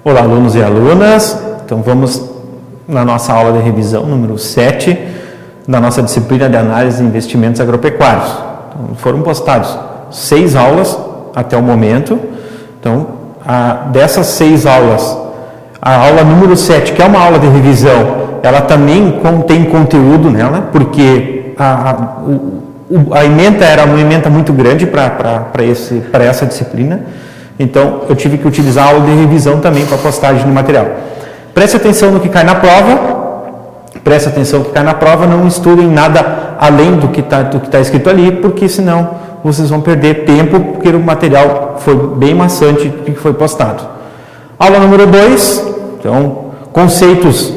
Olá, alunos e alunas. Então, vamos na nossa aula de revisão número 7 da nossa disciplina de análise de investimentos agropecuários. Então, foram postados 6 aulas até o momento. Então, dessas 6 aulas, a aula número 7, que é uma aula de revisão, ela também contém conteúdo nela, porque a ementa era uma ementa muito grande para essa disciplina. Então, eu tive que utilizar a aula de revisão também para postagem de material. Preste atenção no que cai na prova, não estudem nada além do que está escrito ali, porque senão vocês vão perder tempo, porque o material foi bem maçante que foi postado. Aula número 2, então, conceitos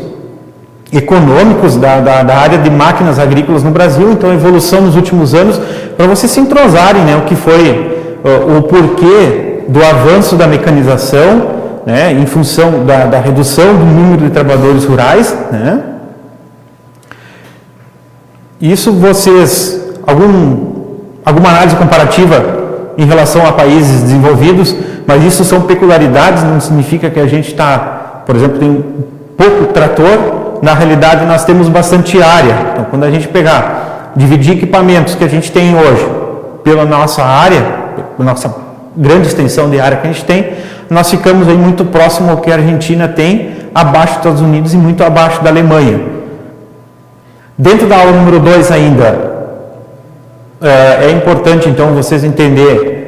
econômicos da área de máquinas agrícolas no Brasil, então, evolução nos últimos anos, para vocês se entrosarem, né, o que foi, o porquê do avanço da mecanização, né, em função da redução do número de trabalhadores rurais, né. Isso vocês, alguma análise comparativa em relação a países desenvolvidos, mas isso são peculiaridades, não significa que a gente está, por exemplo, tem pouco trator, na realidade nós temos bastante área. Então, quando a gente dividir equipamentos que a gente tem hoje pela nossa área, pela nossa grande extensão de área que a gente tem, nós ficamos aí muito próximo ao que a Argentina tem, abaixo dos Estados Unidos e muito abaixo da Alemanha. Dentro da aula número 2 ainda, é importante então vocês entenderem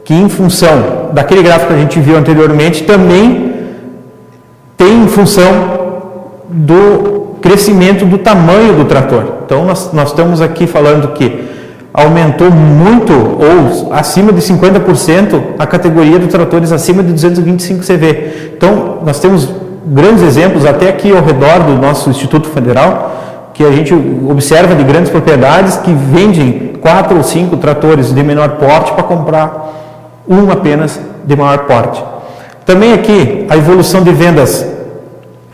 que em função daquele gráfico que a gente viu anteriormente, também tem em função do crescimento do tamanho do trator. Então nós estamos aqui falando que aumentou muito, ou acima de 50%, a categoria de tratores acima de 225 CV. Então, nós temos grandes exemplos, até aqui ao redor do nosso Instituto Federal, que a gente observa de grandes propriedades que vendem 4 ou 5 tratores de menor porte para comprar um apenas de maior porte. Também aqui, a evolução de vendas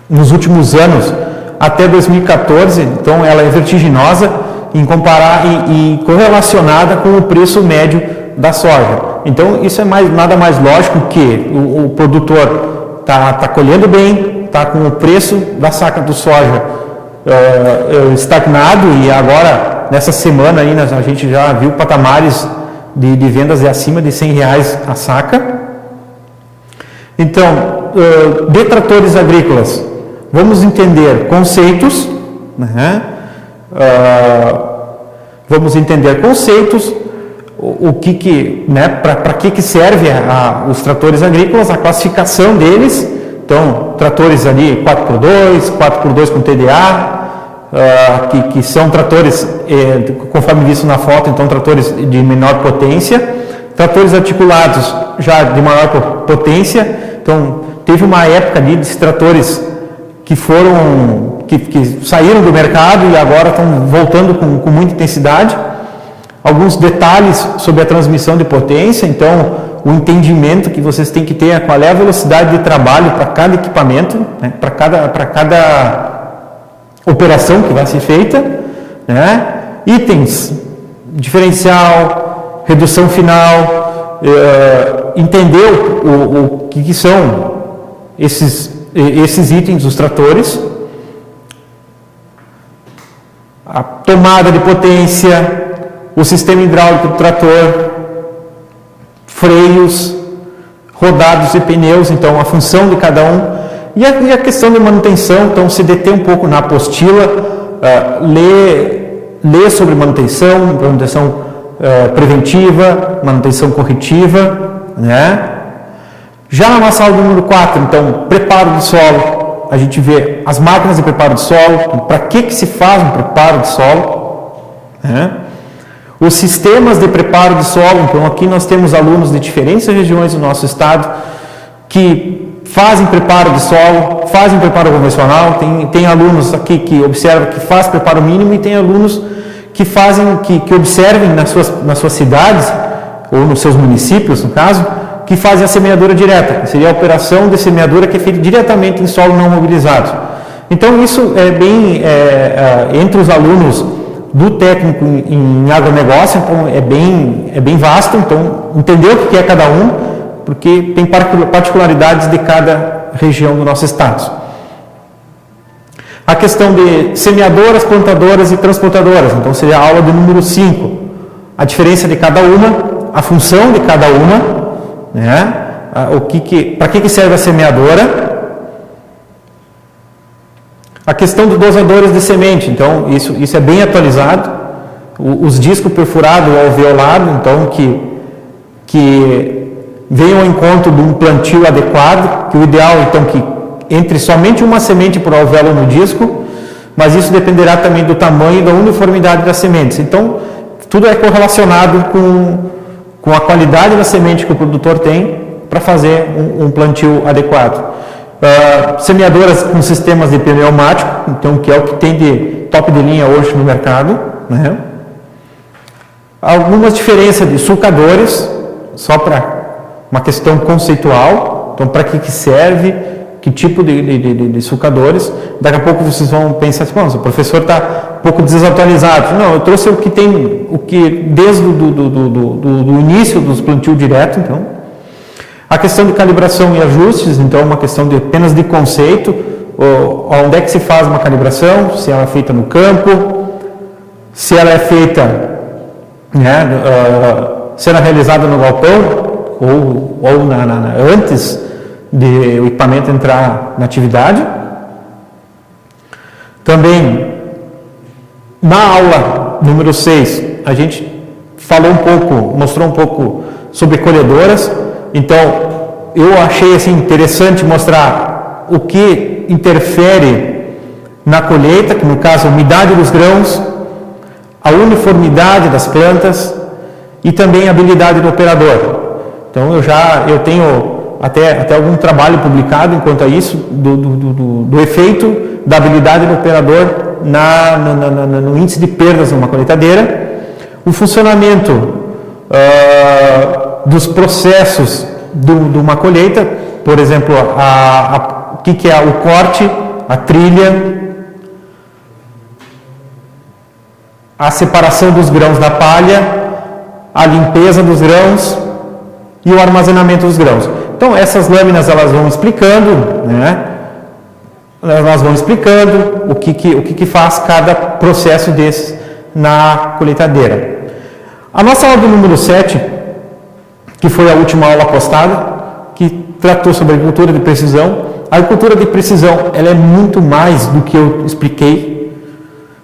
nos últimos anos, até 2014, então ela é vertiginosa, em comparar e correlacionada com o preço médio da soja. Então, isso é nada mais lógico que o produtor está colhendo bem, está com o preço da saca de soja estagnado, e agora, nessa semana, aí, a gente já viu patamares de vendas de acima de R$100 a saca. Então, de tratores agrícolas, vamos entender conceitos, né? Vamos entender conceitos, para que serve os tratores agrícolas, a classificação deles. Então, tratores ali 4x2, 4x2 com TDA, que são tratores, conforme visto na foto, então tratores de menor potência, tratores articulados já de maior potência. Então, teve uma época ali de tratores que saíram do mercado e agora estão voltando com muita intensidade. Alguns detalhes sobre a transmissão de potência, então o entendimento que vocês têm que ter qual é a velocidade de trabalho para cada equipamento, né, para cada operação que vai ser feita, né, itens, diferencial, redução final, entender o que são esses itens dos tratores, a tomada de potência, o sistema hidráulico do trator, freios, rodados e pneus, então a função de cada um, e a questão de manutenção. Então, se deter um pouco na apostila, ler sobre manutenção preventiva, manutenção corretiva, né? Já na nossa aula número 4, então, preparo do solo, a gente vê as máquinas de preparo de solo, então, para que se faz um preparo de solo, né? Os sistemas de preparo de solo, então aqui nós temos alunos de diferentes regiões do nosso estado que fazem preparo de solo, fazem preparo convencional, tem alunos aqui que observam que faz preparo mínimo e tem alunos que observem nas suas cidades ou nos seus municípios, no caso, que fazem a semeadura direta, que seria a operação de semeadura que é feita diretamente em solo não mobilizado. Então, isso é bem, entre os alunos do técnico em agronegócio, então é bem vasto, então entender o que é cada um, porque tem particularidades de cada região do nosso estado. A questão de semeadoras, plantadoras e transportadoras, então seria a aula do número 5. A diferença de cada uma, a função de cada uma, né? Para que serve a semeadora? A questão dos dosadores de semente, então isso é bem atualizado. Os discos perfurados ou alveolados, então que venham ao encontro de um plantio adequado, que o ideal então que entre somente uma semente por alvéolo no disco, mas isso dependerá também do tamanho e da uniformidade das sementes. Então, tudo é correlacionado com a qualidade da semente que o produtor tem para fazer um plantio adequado. Semeadoras com sistemas de pneumático, então que é o que tem de top de linha hoje no mercado, né? Algumas diferenças de sulcadores, só para uma questão conceitual, então para que serve, que tipo de sulcadores. Daqui a pouco vocês vão pensar assim, o professor está um pouco desatualizado. Não, eu trouxe o que tem, desde do início dos plantios direto, então. A questão de calibração e ajustes, então uma questão apenas de conceito, onde é que se faz uma calibração, se ela é feita no campo, se ela é feita, né, se ela é realizada no galpão, ou antes de o equipamento entrar na atividade. Também, na aula número 6, a gente mostrou um pouco sobre colhedoras. Então, eu achei assim, interessante mostrar o que interfere na colheita, que no caso a umidade dos grãos, a uniformidade das plantas e também a habilidade do operador. Então, eu tenho até algum trabalho publicado enquanto a isso, do efeito da habilidade do operador no índice de perdas numa colheitadeira, o funcionamento dos processos de uma colheita, por exemplo, o que é o corte, a trilha, a separação dos grãos da palha, a limpeza dos grãos e o armazenamento dos grãos. Então, essas lâminas elas vão explicando, né? Elas vão explicando o que faz cada processo desses na colheitadeira. A nossa aula do número 7, que foi a última aula postada, que tratou sobre agricultura de precisão. A agricultura de precisão, ela é muito mais do que eu expliquei,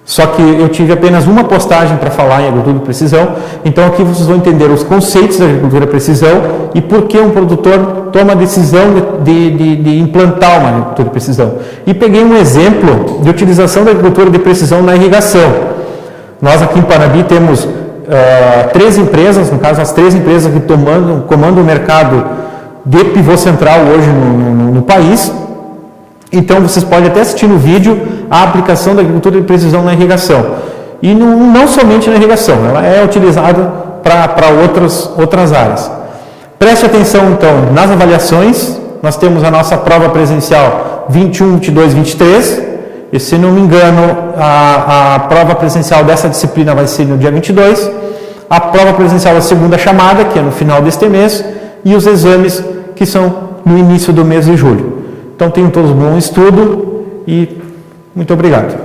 só que eu tive apenas uma postagem para falar em agricultura de precisão, então aqui vocês vão entender os conceitos da agricultura de precisão e por que um produtor toma a decisão de implantar uma agricultura de precisão. E peguei um exemplo de utilização da agricultura de precisão na irrigação. Nós aqui em Panambi temos 3 empresas, no caso as 3 empresas que comandam o mercado de pivô central hoje no país. Então vocês podem até assistir no vídeo a aplicação da agricultura de precisão na irrigação. E não somente na irrigação, ela é utilizada para outras áreas. Preste atenção então nas avaliações. Nós temos a nossa prova presencial 21, 22, 23. E se não me engano, a prova presencial dessa disciplina vai ser no dia 22. A prova presencial da segunda chamada, que é no final deste mês. E os exames, que são no início do mês de julho. Então, tenham todos um bom estudo e muito obrigado.